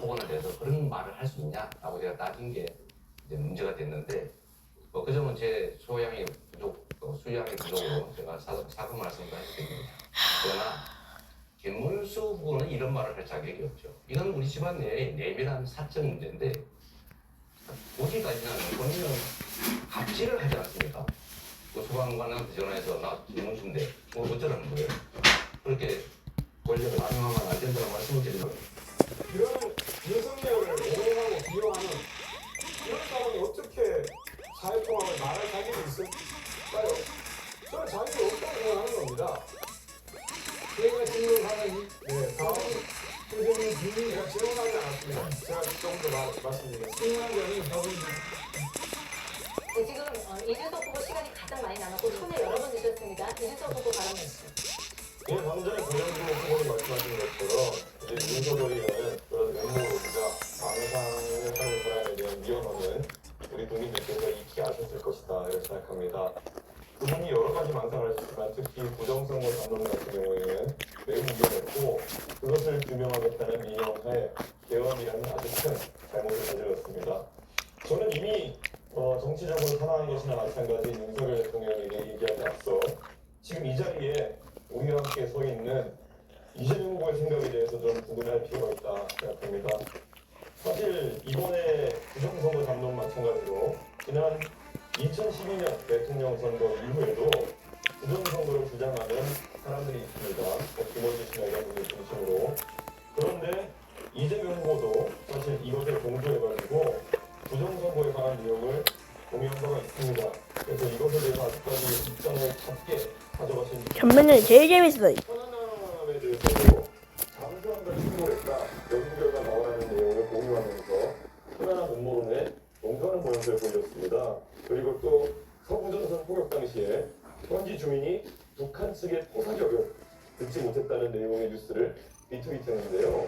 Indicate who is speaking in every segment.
Speaker 1: 토건에 대해서 그런 말을 할 수 있냐라고 제가 따진 게 이제 문제가 됐는데 그 점은 제 소양이 부족, 수양이 부족으로 제가 사과 말씀도 해드립니다. 그러나 김문수 후보는 이런 말을 할 자격이 없죠. 이건 우리 집안 내에 내밀한 사적 문제인데 굳이 따지면 본인은 갑질을 하지 않습니까? 그 소방관한테 전화해서 나 김문수인데 뭐 어쩌라는 거예요? 그렇게 권력을 남용하면 안 된다고 말씀을 드리는
Speaker 2: 이런 윤석열을 오해하고 비호하는 이런 사람이 어떻게 사회통합을 말할 자격이 있을까요? 저는 자격이 없다고 생각하는 겁니다.
Speaker 3: 저희가 질문하는
Speaker 2: 다음 의견이 제가 질문하지 않았습니다. 제가 조금 더 말씀드리겠습니다.
Speaker 3: 승낙원이 법을
Speaker 4: 지금 이준석 후보 시간이 가장 많이 남았고 손을 여러 번 드셨습니다. 이준석 후보 발언 말씀.
Speaker 2: 예, 방금 전에 고영주 후보님 말씀하신 것처럼 이제 윤석열이는 그런 음모론이자 망상을 하는 사람에 대한 위험함은 우리 국민들께서 익히 아셨을 것이다 이렇게 생각합니다. 그분이 여러 가지 망상을 하셨지만 특히 부정선거 담론 같은 경우에는 매우 위험했고 그것을 규명하겠다는 민영하에 개헌이라는 아주 큰 잘못을 저질렀습니다. 저는 이미 정치적으로 살아가는 것이나 마찬가지인 윤석열 대통령에게 얘기하지 앞서 지금 이 자리에 우리와 함께 서 있는 이재명 후보의 생각에 대해서 좀 구분할 필요가 있다 생각합니다. 사실 이번에 부정선거 담론 마찬가지로 지난 2012년 대통령 선거 이후에도 부정선거를 주장하는 사람들이 있습니다. 김원주 씨나 이런 분들 중심으로. 그런데 이재명 후보도 사실 이것에 동조해가지고 부정선거에 관한 내용을 공유한 바가 있습니다. 그래서 이것에 대해서 아직까지 입장을 잡게 가져가신
Speaker 5: 전면은 제일 재밌어요.
Speaker 2: 천안함에 대해서도 잠수함과 충돌했다. 연구 결과 나오라는 내용을 공유하면서 천안함 음모론에 동조하는 모습을 보였습니다. 그리고 또 서부전선 포격 당시에 현지 주민이 북한 측의 포사격을 듣지 못했다는 내용의 뉴스를 리트윗했는데요.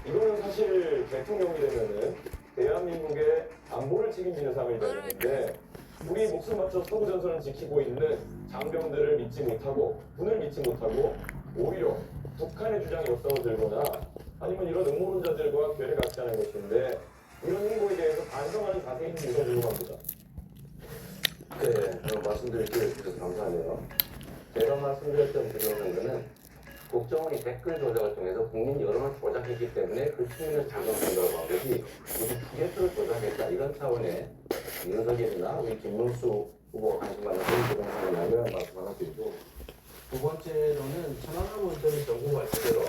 Speaker 2: 이거는 사실 대통령이 되면은 대한민국의 안보를 책임지는 상황이 되는데 우리 목숨 맞춰 서부전선을 지키고 있는 장병들을 믿지 못하고 군을 믿지 못하고 오히려 북한의 주장에 역성을 들거나 아니면 이런 음모론자들과 괴를 갖지 않은 것인데 이런 행보에 대해서 반성하는 자세히 있어주려고 합니다.
Speaker 1: 네, 말씀드릴 기회를 주셔서 감사하네요. 제가 말씀드렸던 부정선거는 국정원이 댓글 조작을 통해서 국민 여론을 조작했기 때문에 그 측면에서 부정선거라고 한 것이 우리 투개표를 조작했다 이런 차원의 윤석열이나 우리 김문수 후보 관심받는 그런 부정선거는 아니라는 말씀 하나 드리고 두 번째로는 천안함 원전이 정부 발표대로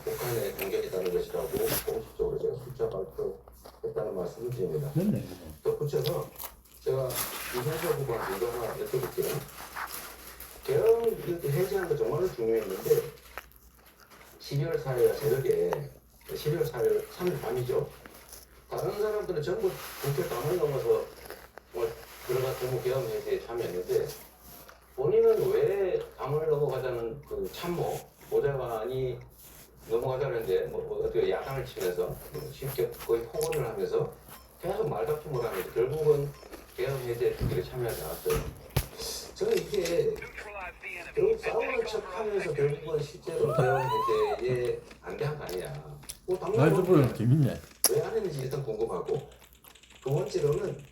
Speaker 1: 북한의 공격이라는 것이라고 공식적으로 제가 숫자 발표했다는 말씀을 드립니다. 덧붙여서 제가 이준석 후보한테 이거 하나 여쭤볼게요. 개헌 이렇게 해제하는 거 정말로 중요했는데 12월 4일 새벽에 12월 4일 3일 밤이죠. 다른 사람들은 전부 국회 담을 넘어서 들어가 정부 개헌 해제에 참여했는데 본인은 왜 담을 넘어가자는 그 참모 보좌관이 넘어가자는데 어떻게 야단을 치면서 쉽게 거의 폭언을 하면서 계속 말다툼을 하면서 결국은 개헌 해제 준비에 참여하지 않았어요. 저는 이게 결국 싸우는 척하면서 결국은 실제로 개헌 해제에 반대한 거 아니냐.
Speaker 6: 말투는 재밌네.
Speaker 1: 왜 안 했는지 일단 궁금하고 두 번째로는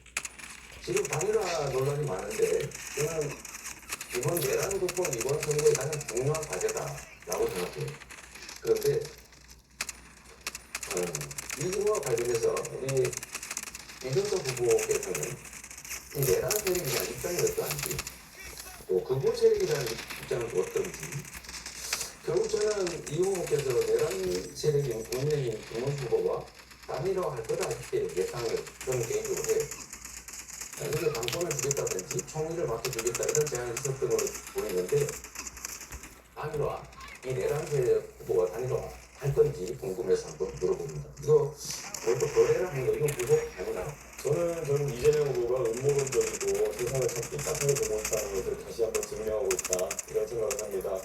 Speaker 1: 지금 단일화 논란이 많은데 저는 이번 내란 국번 이번 선거의 가장 중요한 과제다라고 생각해요. 그런데 이 부분과 관련해서 우리 이준석 후보께서는 이 내란 세력에 대한 입장이 어떠한지 또 극우 세력에 대한 입장은 어떤지 결국 저는 이 후보께서 내란 세력인 국민의힘 김문수 후보와 단일화할 거다 이렇게 예상을 저는 개인적으로 해요. 그래서 당권을 주겠다든지 총리를 맡겨주겠다 이런 제안이 있었던 걸로 보이는데 단일화, 이 내란 세력 후보와 단일화 할 건지 궁금해서 한번 물어봅니다. 이거 또 거래를 하는 거 이건 무속 아니나?
Speaker 2: 저는 이재명 후보가 음모론적이고 세상을 잡기 따뜻하게 보고 있다는 것을 다시 한번 증명하고 있다 이런 생각을 합니다.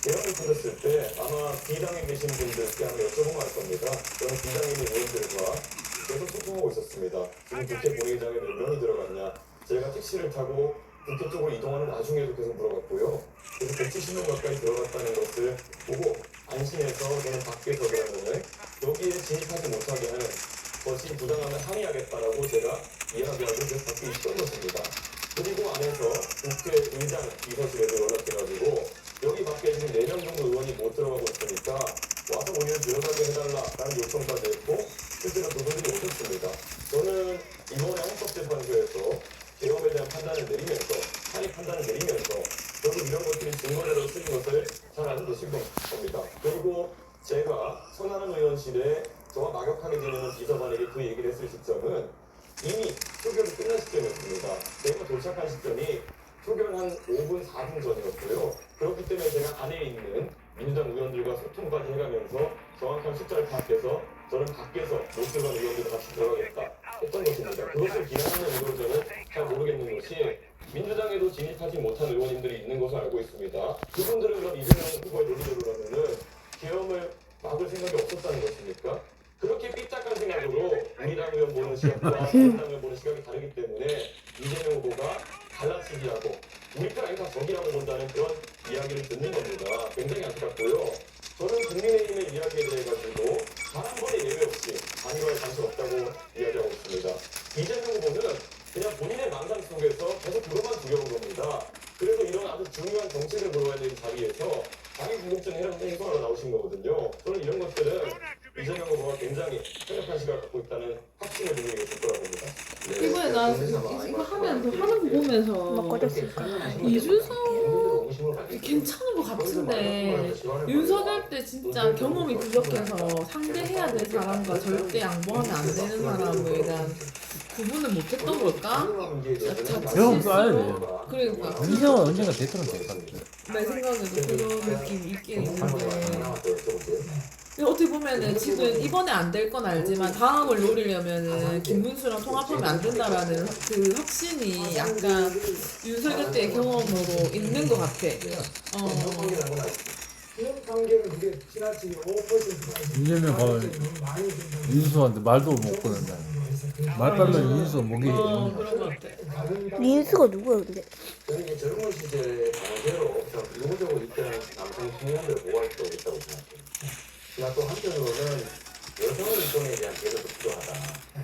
Speaker 2: 개헌을 터졌을 때 아마 B당에 계신 분들께 한번 여쭤보면 알 겁니다. 저는 B당에 있는 의원들과 계속 소통하고 있었습니다. 지금 국회 본회의장에 몇 명이 들어갔냐. 제가 택시를 타고 국회 쪽으로 이동하는 와중에도 계속 물어봤고요. 그래서 170명 가까이 들어갔다는 것을 보고 안심해서 저는 밖에서 그러면은 여기에 진입하지 못하게 하는 것이 부당하면 항의하겠다라고 제가 이야기하고 계속 받고 있던 것입니다. 그리고 안에서 국회의장 비서실에도 연락해가지고 여기 밖에 지금 4명 정도 의원이 못 들어가고 있으니까 와서 우리를 들어가게 해달라라는 요청까지 했고 실제로 그분들이 오셨습니다. 저는 이번에 헌법재판소에서 계엄에 대한 판단을 내리면서 판의 판단을 내리면서 결국 이런 것들이 증거자료로 쓰인 것을 잘 알고 계실 겁니다. 그리고 제가 손하는 의원실에 저와 막역하게 지내는 비서관에게 그 얘기를 했을 시점은 이미 표결이 끝난 시점이었습니다. 제가 도착한 시점이 표결 한 5분, 4분 전이었고요. 그렇기 때문에 제가 안에 있는 민주당 의원들과 소통까지 해가면서 정확한 숫자를 파악해서 저는 밖에서 못 들어간 의원들과 같이 들어가겠다 했던 것입니다. 그것을 비난하는 의도로 저는 잘 모르겠는 것이 민주당에도 진입하지 못한 의원님들이 있는 것을 알고 있습니다. 그분들은 그럼 이재명 후보의 논리대로라면은 계엄을 막을 생각이 없었다는 것입니까? 그렇게 삐딱한 생각으로 우리 당 의원 보는 시각과 다른 당 의원 보는 시각이 다르기 때문에 이재명 후보가 갈라치기하고 우리 편 아니다 적이라고 본다는 그런 이야기를 듣는 겁니다. 굉장히 안타깝고요. 저는 국민의힘의 이야기에 대해 가지고 단 한 번의 예외 없이 단일화에 관심 없다고 이야기하고 있습니다. 이재명 후보는 그냥 본인의 망상 속에서 계속 그것만 두려운 겁니다. 그래서 이런 아주 중요한 정책을 물어야 되는 자리에서 자기 궁금증 해소하러 나오신 거거든요. 저는 이런 것들은 이재명 후보가 굉장히 편협한 시각을 갖고 있다는 확신을 드리게 될 거라고 봅니다.
Speaker 5: 이번에 나 이거 하면서 하는 거 보면서 이준석 괜찮은 것 같은데 윤석열 때 진짜 경험이 부족해서 상대해야 될 사람과 절대 양보하면 안 되는 사람에 대한 구분을 못했던 걸까?
Speaker 6: 경험 쌓아야 돼.
Speaker 5: 그러니까
Speaker 6: 이성은 언젠가 대통령 될 것 같아.
Speaker 5: 내 생각에도 그런 느낌이 있긴 있는데 근데 어떻게 보면은 지금 이번에 안 될 건 알지만 다음을 노리려면은 김문수랑 통합하면 안 된다라는 그 확신이 약간 윤석열 때의 경험으로 있는 것 같아.
Speaker 3: 그런 관계는 이게 지나치게 5%까지
Speaker 6: 이재명
Speaker 3: 많이 든다.
Speaker 6: 민수한테 말도 못 거는다. 말 빨면 민수 목이.
Speaker 5: 그런 것 같아.
Speaker 7: 민수가 누구야 근데?
Speaker 1: 저는 이제 젊은 시절에 강제로 의무적으로 입대한 남성 청년들을 보호할 필요가 있다고 생각해요. 그러나 또 한편으로는 여성 인권에 대한 배려도 필요하다.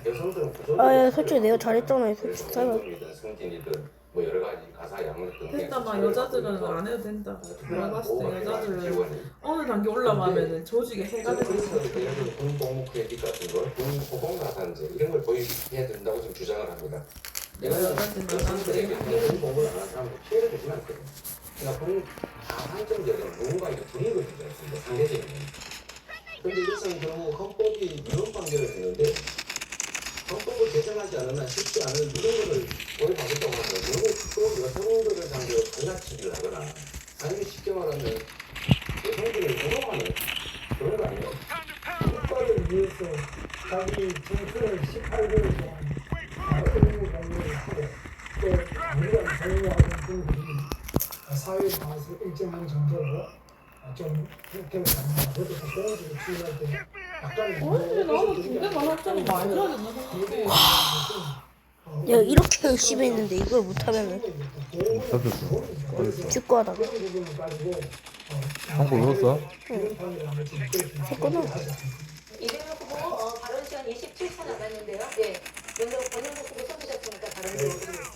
Speaker 1: 여성들은 구조적으로
Speaker 7: 아, 솔직히 내가 잘했잖아. 솔직히 설마.
Speaker 1: 승진이든 뭐 여러 가지 가사 양육 등
Speaker 5: 됐다 막 여자들은 안 해도 된다. 내가 봤을 때 여자들은 어느 단계 올라가면은 조직에 해가 되는
Speaker 1: 그래서 예를 들어 군 복무 크레딧 같은 걸, 군 보건 가산제 이런 걸 도입해야 된다고 지금 주장을 합니다. 내가 여성들에게 군 복무를 안 하는 사람도 피해를 주지는 않거든요. 그러니까 군 가산점제는 누군가에게 불이익을 주지 않습니다. 상대적인. 그런데 이것은 결국 헌법이 이런 관계를 주는데 헌법을 개정하지 않으면 쉽지 않은 이런 거를 도입하겠다고 하면 결국 그 여성들을 상대로 갈라치기를 하거나 아니면 쉽게 말하면 여성들을 우롱하는 그런 거 아니에요?
Speaker 3: 국가를 위해서 자기 정권을 18개월 동안 의무 관리를 하고 또 아무런 자유하는 분들이 사회에 나와서 일정한 정도로 좀 혜택을 받는다. 그것도 그런 식으로 치유할 때 약간의
Speaker 5: 근데 나는 군대 가산점이 많이 해야 된다 생각해.
Speaker 7: 내가 이렇게 열심히 했는데 이걸 못하면은 축구하다가
Speaker 3: 그런 부분을 가지고
Speaker 6: 한국 넣었어?
Speaker 7: 했구나.
Speaker 4: 이재명 후보 발언 시간 27초 남았는데요. 예. 먼저 권영국 후보 써주셨으니까 발언 좀 드리겠습니다.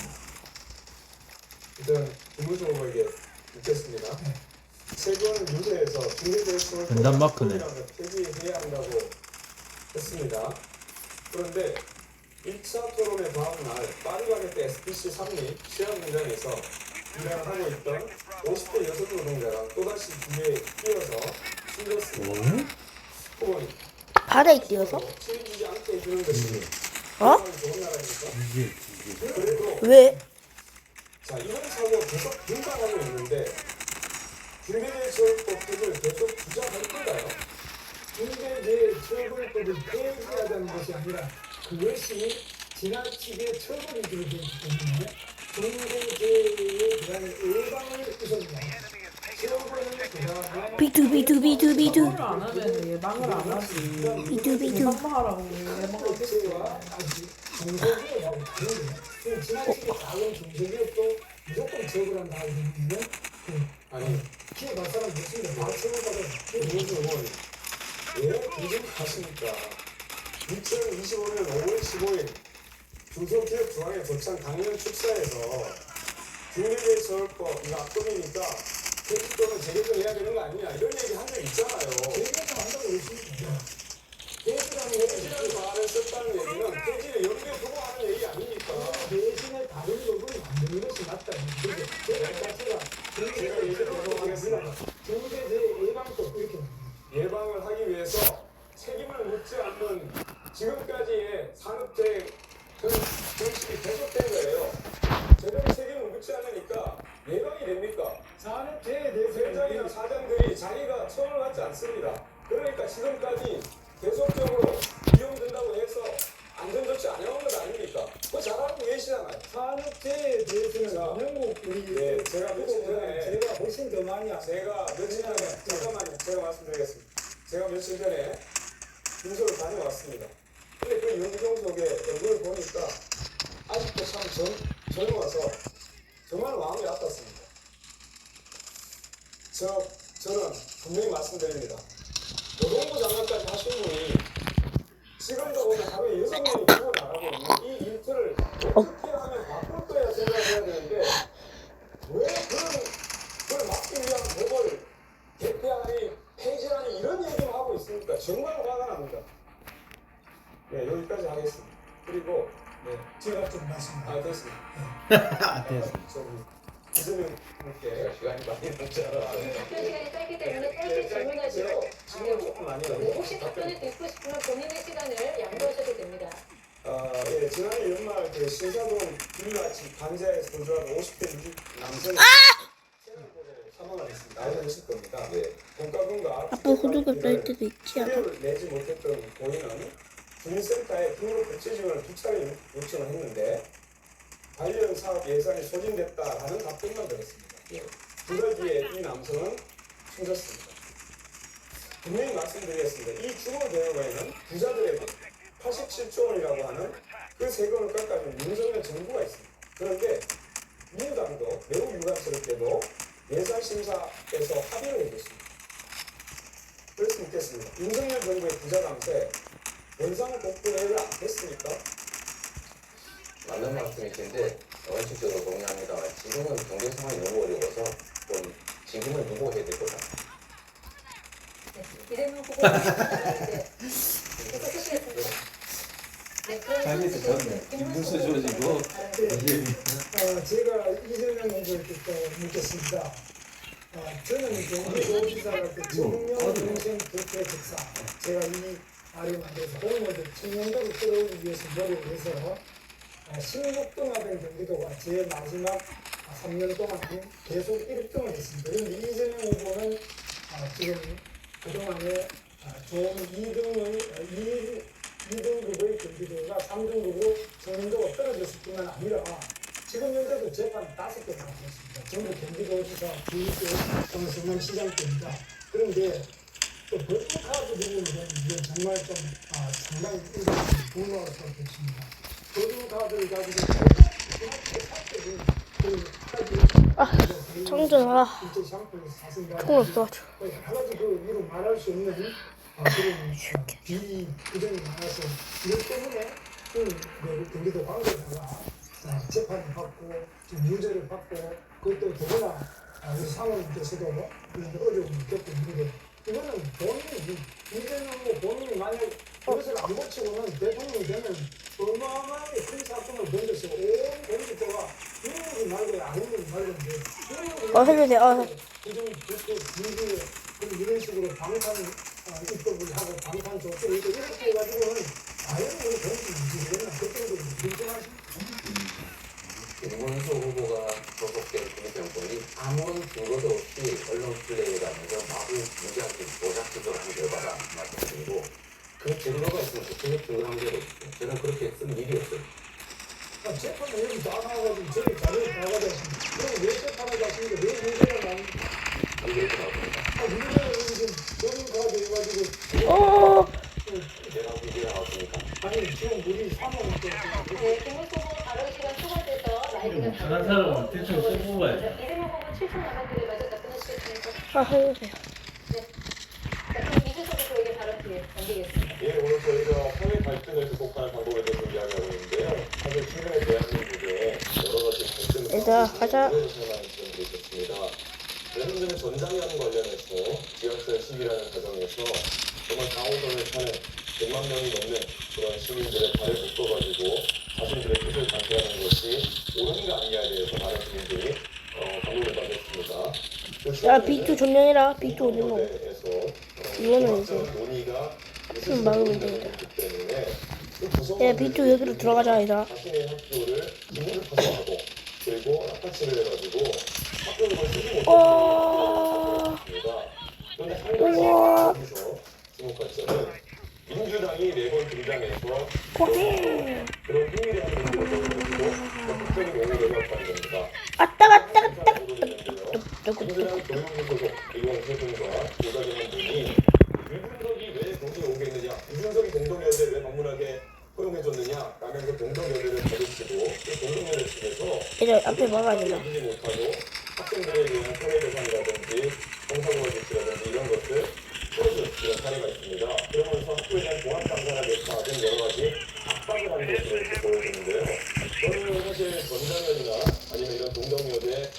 Speaker 2: 일단 김문수 후보에게 묻겠습니다. 최근 유세에서 중대재해처벌
Speaker 6: 전담 마크네.
Speaker 2: 폐기해야 한다고 했습니다. 그런데 1차 토론의 다음 날 파리바게뜨 SPC 3리 시험 현장에서 일을 하고 있던 50대 여성 노동자가 또다시 뒤에 뛰어서 숨졌습니다. 후보님,
Speaker 7: 바다에 뛰어서?
Speaker 2: 책임지지 않게 해주는 것이
Speaker 7: 어?
Speaker 2: 좋은 나라입니까? 그래도
Speaker 7: 왜?
Speaker 2: 자, 이런 사고가 계속 분당하고 있는데 중대재해처벌법을 계속 주장할 건가요?
Speaker 3: 중대재해처벌법을 폐지하자는 것이 아니라 그것이 지나치게 처벌이 되기 때문에 중대재해에 대한 예방을 우선해야 처벌을
Speaker 7: 비투비투비투비투
Speaker 5: 예방을 안 하면 예방을 안 하지.
Speaker 7: 비투비투.
Speaker 5: 예방하라고 예방하겠지.
Speaker 3: 대체와 아주 중소기업하고 다른데 지나치게 작은 중소기업도 무조건 처벌한다 하기 때문에
Speaker 2: 아니,
Speaker 3: 피해 갈 사람 없습니다. 다 처벌받아요.
Speaker 2: 김문수 의원 왜 이렇게 하십니까?
Speaker 8: 2025년 5월 15일 중소기업중앙회 조창 강연 축사에서 중대재해처벌법 이거 악법이니까 퇴직금은 재개정해야 되는 거 아니냐 이런 얘기 한 적 있잖아요.
Speaker 3: 재개정 한다고 했습니다.
Speaker 8: 퇴직이라는 말을 썼다는 얘기는 퇴직을 염두에 두고 하는 얘기 아닙니까?
Speaker 3: 대신에 다른 법을 만드는 것이 맞다. 그런데 제가 자체가 중대재해 예방법 이렇게
Speaker 8: 예방을 하기 위해서 책임을 묻지 않는 지금까지의 산업재해 정책이 계속된 거예요. 제대로 책임을 묻지 않으니까 예방이 됩니까?
Speaker 3: 산업재해에 대해서
Speaker 8: 회장이나 사장들이 자기가 처벌을 받지 않습니다. 그러니까 지금까지 계속적으로 위험된다고 해서 안전조치 안 해온 것 아닙니까? 그거 잘 알고 계시잖아요.
Speaker 3: 산업재해에 대해서는 영국 우리
Speaker 8: 네, 제가 며칠 전에
Speaker 3: 제가 훨씬 더 많이
Speaker 8: 제가 며칠 전에 잠깐만요. 제가 말씀드리겠습니다. 제가 며칠 전에 윤석을 다녀왔습니다. 근데 그 윤종석의 얼굴을 보니까 아직도 참 젊어서 정말 마음이 아팠습니다. 저는 분명히 말씀드립니다. 노동부 장관까지 하신 분이 지금도 보면 하루에 6명이 죽어 나가고 있는 이 일들을 어떻게 하면 바꿀 거야 생각해야 되는데 왜 그걸 막기 위한 법을 개폐하니 폐지하니 이런 얘기를 하고 있으니까 정말 화가 납니다. 네, 여기까지 하겠습니다. 그리고 네,
Speaker 3: 제가 좀 말씀드립니다.
Speaker 8: 됐습니다. 저기 이재명 분께
Speaker 1: 제가 시간이 많이 남잖아.
Speaker 4: 답변 시간이 짧기 때문에 짧게 질문하시고
Speaker 8: 질문 조금 많이 해요.
Speaker 4: 혹시 답변을 듣고 싶으면 본인의 시간을 양보하셔도 됩니다.
Speaker 8: 예, 지난해 연말 그 신사동 빌라 집 반지하에서 거주하는 50대 남성이 사망을 했습니다. 알고 겁니다.
Speaker 1: 네.
Speaker 8: 공과금과
Speaker 7: 아빠 호두가 뺄 때도 있지 않아?
Speaker 8: 수혜를 내지 못했던 고인은 주민센터에 등록 부채 지원을 2차례 요청을 했는데 관련 사업 예산이 소진됐다라는 답변만 들었습니다. 두 달 뒤에 이 남성은 숨졌습니다. 분명히 말씀드리겠습니다. 이 주거 대여에는 부자들에게 87조 원이라고 하는 그 세금을 깎아준 윤석열 정부가 있습니다. 그런데 민주당도 매우 유감스럽게도 예산심사에서 합의를 해줬습니다. 그럴 수 있겠습니다. 윤석열 정부의 부자 강세 원상복구를 안 했습니까?
Speaker 1: 맞는 말씀이신데 원칙적으로 동의합니다만 지금은 경제 상황이 너무 어려워서 좀 지금은 유보해야 될 것 같아요.
Speaker 4: 네, 이재명 후보 네, 계속 쓰시겠습니다. 네, 그럼
Speaker 6: 자기도 좋네. 김문수 조지고.
Speaker 3: 제가 이재명 후보에게 또 묻겠습니다. 저는 경기도지사가 청년 동생 대표 특사 제가 이 말을 만들어서 공무원들 청년도를 끌어오기 위해서 노력을 해서 신곡등화된 경기도가 제 마지막 3년 동안 계속 1등을 했습니다. 그런데 이재명 후보는 지금 그동안에 좋은 2등급의 경기도가 3등급으로 청년도가 떨어졌을 뿐만 아니라 지금 현재도 재판 5개 나오고 있습니다. 전부 경기도지사, 주유소, 성남시장 때입니다. 그런데 또 법인카드 부분은 이건 정말 좀 상당히 분노할 수밖에 없습니다. 법인카드를 가지고
Speaker 7: 성준아, 통을 쏴줘.
Speaker 3: 여러 가지 그 이루 말할 수 없는 그런 비부정이 많아서 이것 때문에 경기도 관계자가 재판을 받고 좀 유죄를 받고 그것도 더구나 우리 사모님께서도 그런 어려움을 겪고 있는데 이거는 본인이 이재명 본인이 만약 이것을 안 고치고는 대통령이 되면 어마어마하게 큰 사건을 던져서 온 경기도가 이러지 말고 아니면 말고인데
Speaker 7: 해주세요.
Speaker 3: 부정 민주에 이런 식으로 방탄 입법을 하고 방탄 조치를 이렇게 해가지고는 과연 우리 경기 유지되나 그 정도로 민주하십니까?
Speaker 1: 김문수 후보가 소속된 국민정권이 아무런 증거도 없이 언론 플레이를 하면서 마구 무지하게 조작 기도를 하는 결과다 말씀드리고 그 증거가 있으면 그렇게 증거한 게 없어요. 저는 그렇게 쓸 일이 없어요.
Speaker 3: 재판을 여기 다 나와가지고 저기 자료를 다 가져왔습니다. 그럼 왜 재판을 가시는데 왜 문제가 나옵니까?
Speaker 1: 이게 이렇게 나옵니다.
Speaker 3: 문제가 여기 지금 법인카드 해가지고
Speaker 1: 내가 문제가 나왔으니까.
Speaker 3: 아니 지금 우리 사모님께
Speaker 4: 네, 김문수 후보 발언 시간 초과돼서 라이브가
Speaker 6: 한 사람은 대충 써본 거야.
Speaker 4: 이재명 후보 7초 남았는데 마저 답변하시겠습니까?
Speaker 7: 해주세요.
Speaker 4: 네. 자, 그럼 이준석 후보에게 발언 기회 넘기겠습니다.
Speaker 2: 예, 오늘 저희가 사회 발표 갈등을 극복하는 방법에 대해서 이야기하고 있는데요. 사실 최근에 대한민국에 여러 가지 갈등
Speaker 7: 얘들아, 가자.
Speaker 2: 많은 지점들이 있었습니다. 얼마 전에 전장현 관련해서 지하철 시위라는 과정에서 정말 강호선을 타는 100만 명이 넘는 그런 시민들의 발을 묶어가지고 자신들의 뜻을 강조하는 것이 옳은가 아니냐에 대해서 많은 시민들이 감동을 받았습니다.
Speaker 7: 야, B2 점령해라. B2 어디 뭐? 이거는 이제
Speaker 2: 논의가
Speaker 7: 좀 막으면 되겠다. 야, B2 여기로 들어가자, 얘들아.
Speaker 2: 자신의 학교를 기물을 파손하고 그리고 낙하치를 해가지고 학교를 쓰지 못했습니다. 그런데 한 가지 여기서 주목할 점은 민주당이 매번 등장해서 그런 흥미로운 문제를 넣어가지고 적극적인 용어를 해왔다는 겁니다.
Speaker 7: 아따, 갔다, 갔다.
Speaker 2: 민주당 교육부 소속 의원 세 분과 조사되는 분이 유준석이 왜 도시에 오겠느냐, 유준석이 공동여대 왜 방문하게 허용해줬느냐 라면서 공동여대를 가르치고 그 공동여대 측에서
Speaker 7: 얘들아, 앞에 막아야 되나?
Speaker 2: 이기지 못하고 학생들에 대한 손해배상이라든지 정상화 조치라든지 이런 것들 풀어준 이런 사례가 있습니다. 그러면서 학교에 대한 종합감사나 등 여러 가지 압박을 하는 것으로 이렇게 보여지는데요. 저는 사실 전장현이나 아니면 이런 동덕여대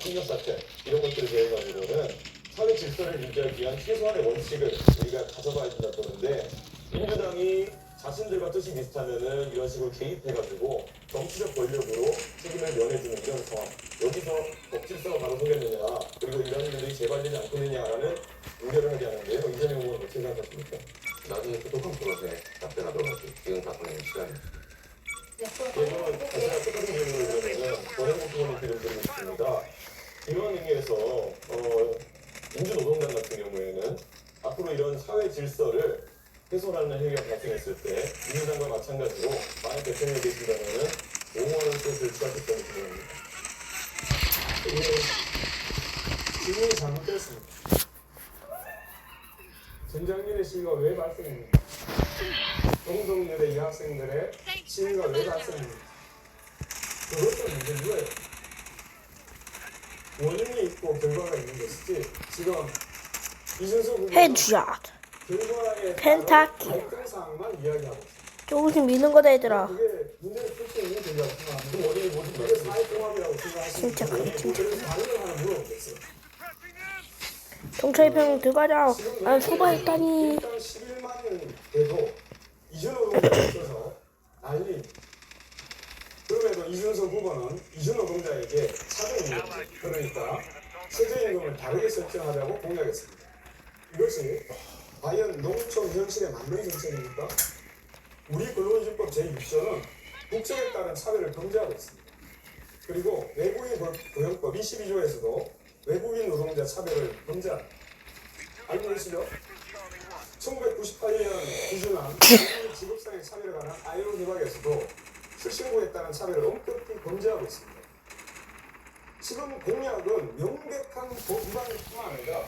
Speaker 2: 폭력 사태 이런 것들에 대해 가지고는 사회 질서를 유지하기 위한 최소한의 원칙을 우리가 가져가야 된다 보는데 민주당이 자신들과 뜻이 비슷하면은 이런 식으로 개입해가지고 정치적 권력으로 책임을 면해주는 이런 상황. 여기서 법질서가 바로 서겠느냐, 그리고 이런 일들이 재발되지 않겠느냐라는 우려를 하게 하는데요. 이재명 의원은 어떻게 생각하십니까?
Speaker 1: 나중에 똑똑한 프로에 답변하도록 할게요. 지금 답변하는 시간.
Speaker 2: 그러면 제가 똑같은 질문을 그러면은 권영국 의원님께 좀 드리고 싶습니다. 이런 의미에서 민주노동당 같은 경우에는 앞으로 이런 사회 질서를 훼손하는 행위가 발생했을 때 민주당과 마찬가지로 만약 대통령이 되신다면은 옹호하는 뜻을 취하셨다는 질문입니다.
Speaker 8: 질문이 잘못됐습니다. 전장현의 시위가 왜 발생했는가? 동덕여대 여학생들의 시위가 왜 발생했는가? 그것도 문제고요. 원인이 있고 결과가 있는 것이지 지금 이준석 후보가
Speaker 7: 헤드샷.
Speaker 8: 결과에
Speaker 7: 펜타키.
Speaker 8: 갈등 사항만 이야기하고 있습니다.
Speaker 7: 조금씩 미는 거다, 얘들아.
Speaker 8: 그게 문제를 풀 수 있는 전략 중 하나인데 그 원인이 뭐지? 그게 사회통합이라고 생각하시는
Speaker 7: 침착하게, 침착하게.
Speaker 8: 다른 걸 하나 물어보겠어요.
Speaker 7: 경찰 병 들어가자. 난 소바했다니.
Speaker 8: 일단 11만은 돼도 이준호 노동자에 있어서 난리. 그럼에도 이준석 후보는 이준호 노동자에게 차등임금, 그러니까 최저임금을 다르게 설정하자고 공약했습니다. 이것이 과연 농촌 현실에 맞는 정책입니까? 우리 근로기준법 제6조는 국적에 따른 차별을 금지하고 있습니다. 그리고 외국인 고용법 22조에서도 외국인 노동자 차별을 금지합니다. 알고 계시죠? 1998년 기준한 외국인 직업상의 차별에 관한 ILO 협약에서도 출신국에 따른 차별을 엄격히 금지하고 있습니다. 지금 공약은 명백한 법 위반뿐만 아니라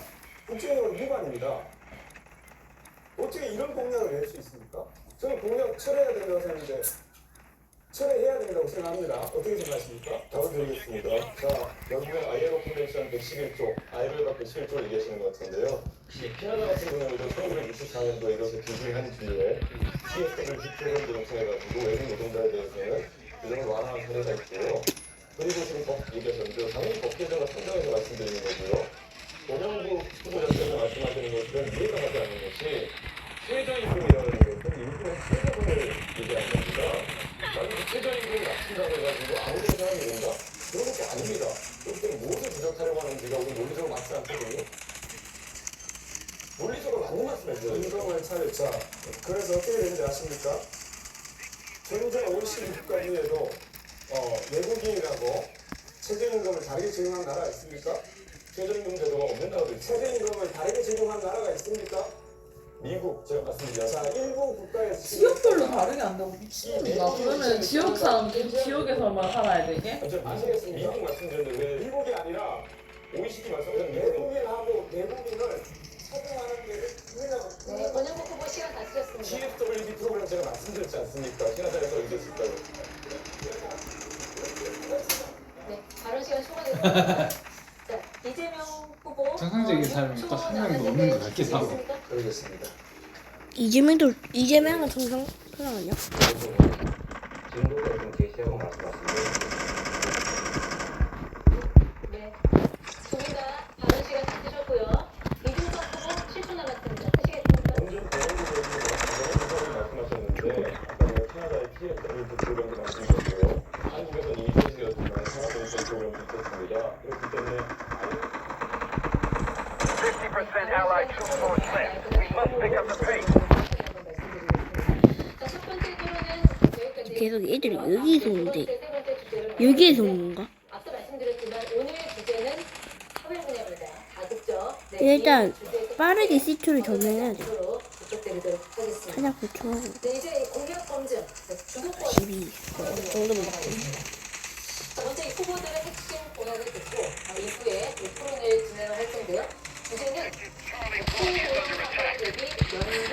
Speaker 8: 국제法위반입니다. 어떻게 이런 공약을 낼 수 있습니까? 저는 공약 철회해야 된다고 생각하는데 철회해야 된다고 생각합니다. 어떻게 생각하십니까?
Speaker 2: 답을 드리겠습니다. 자, 영국의 ILO 컨벤션 111조, ILO가 111조를 얘기하시는 것 같은데요. 이 캐나다 같은 경우에도 1964년도에 이것을 규정한 뒤에 CS를 기초론들을 통해가지고 외국 노동자에 대해서는 규정을 완화한 사례가 있고요. 그리고 지금 법 얘기하셨는데 당연히 법 개정을 상정해서 말씀드리는 거고요. 권영국 후보자께서 말씀하시는 것은 이해가 가지 않는 것이 최저임금이라는 것은 일종의 최저금을 얘기하는 겁니다. 만약에 최저임금을 낮춘다고 해가지고 아무 사람이 된다? 그런 것도 아닙니다. 그렇기 때문에 무엇을 부족하려고 하는지가 우리 논리적으로 맞지 않거든요. 논리적으로 맞는 말씀을 해주세요.
Speaker 8: 임금을 차렸자. 그래서 어떻게 되는지 아십니까? 현재 OECD 국가 중에도 외국인이라고 최저임금을 다르게 적용한 나라가 있습니까?
Speaker 2: 최저임금 제도가 없는 나라도 있어요.
Speaker 8: 최저임금을 다르게 적용한 나라가 있습니까?
Speaker 2: 미국, 제가 말씀드렸죠.
Speaker 8: 자, 일부 국가에서
Speaker 5: 지역별로 다르게 한다고 미친놈인가? 그러면 지역 사람들 지역에서만 살아야 되게?
Speaker 2: 아시겠습니까? 미국 말씀드렸는데 왜
Speaker 8: 미국이 아니라
Speaker 2: OECD 말씀드렸는데
Speaker 8: 외국인하고 내국인을 차등하는 게 우리나라
Speaker 4: 네, 권영국 후보 시간 다 쓰셨습니다.
Speaker 2: CFWD 프로그램 제가 말씀드렸지 않습니까? 캐나다에서 의결했다고.
Speaker 4: 네, 발언 시간 초과됐습니다. 자, 이재명 후보
Speaker 6: 정상적인 사람이 또 한 명도 없는 것 같기도 하고.
Speaker 1: 그러겠습니다.
Speaker 7: 이재명은 정상 잠깐만요.
Speaker 1: 진도를 좀 제시하고 말씀하시면
Speaker 4: 네. 두 분 다 발언 시간 다 쓰셨고요. 이준석 후보 7분 남았습니다. 하시겠습니까?
Speaker 2: 먼저 대한민국에서 말씀하셨는데 아까 캐나다의 피해자를 조정도 말씀드렸고요. 한국에서는 이주지였지만 캐나다에서 조정을 있었습니다. 그렇기 때문에
Speaker 9: 50% Allied troop force left. We must pick up the pace.
Speaker 4: 자, 첫 번째 토론은 여기까지.
Speaker 7: 계속 애들이 여기서 오는데
Speaker 4: 세 번째 주제로
Speaker 7: 여기에서 오는 건가?
Speaker 4: 앞서 말씀드렸지만 오늘 주제는 사회 분야입니다. 다국적.
Speaker 7: 일단 빠르게 C2를 전해야 돼.
Speaker 4: 부탁드리도록 하겠습니다.
Speaker 7: 사냥 보충하고
Speaker 4: 네, 이제 공격 검증, 주도권
Speaker 7: 12 정도면
Speaker 4: 자, 먼저 이 후보들의 핵심 공약을 듣고 이후에 이 토론을 진행을 할 텐데요. 주제는 초고령 사회 대비 연금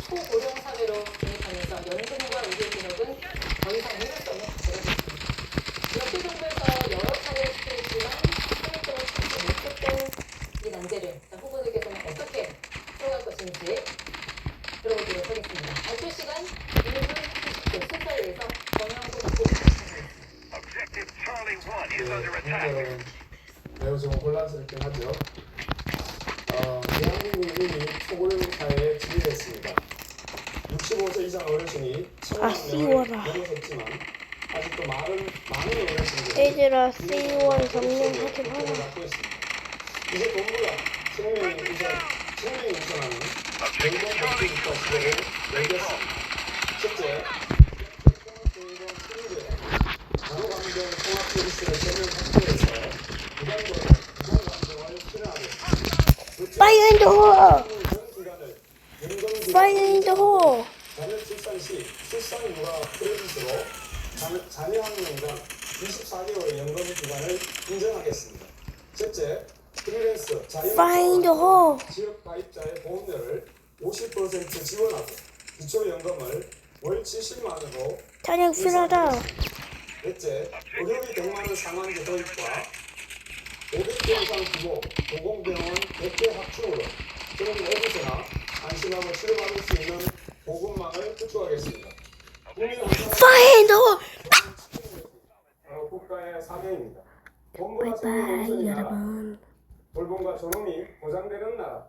Speaker 4: 초고령 사회로 진입하면서 연금과 의료 기록은 더 이상 해결수 없는 문제가 됐습니다. 역대 정부에서 여러 차례 시도했지만 효율적으로 찾지 못했던 이 난제를 후보들께서는 어떻게 풀어갈 것인지 들어보도록 하겠습니다. 발표 시간 1분 30초 순서에 의해서 권영수 후보
Speaker 9: Objective Charlie 1 is under attack.
Speaker 8: 매우 좀 혼란스럽긴 하죠. 대한민국이 이미 초고령 사회에 진입했습니다. 65세 이상 어르신이 1000만 명을 넘어섰지만 아직도 많은 어르신들이
Speaker 7: 얘들아 C1 점령하긴 하나.
Speaker 8: 갖고 있습니다. 이제 정부가 생명이 우선하는 공공 복지국가 시대를 열겠습니다. 첫째, 공공 체류제, 간호감정 통합 서비스를 전면 확대해서 부담 감정을 실현하겠습니다.
Speaker 7: Fire in the hole!
Speaker 8: 전 기간을
Speaker 7: Fire in the hole!
Speaker 8: 자녀 출산 시 출산 육아 크레딧으로 자녀 한 명당 24개월의 연금 기간을 인정하겠습니다. 셋째, 프리랜서
Speaker 7: Fire in the hole!
Speaker 8: 지역 가입자의 보험료를 50% 지원하고 기초연금을 월 70만 원으로
Speaker 7: 사냥 필요하다.
Speaker 8: 넷째, 의료비 100만 원 상한제 도입과 500개 이상 규모 공공병원 100개 확충으로 저는 어디서나 안심하고 치료받을 수 있는 보건망을 구축하겠습니다. 국민
Speaker 7: Fire in the hole!
Speaker 8: 국가의 사명입니다. 본부가
Speaker 7: 바이바이
Speaker 8: 생명의 우선이나
Speaker 7: 여러분.
Speaker 8: 돌봄과 존엄이 보장되는 나라.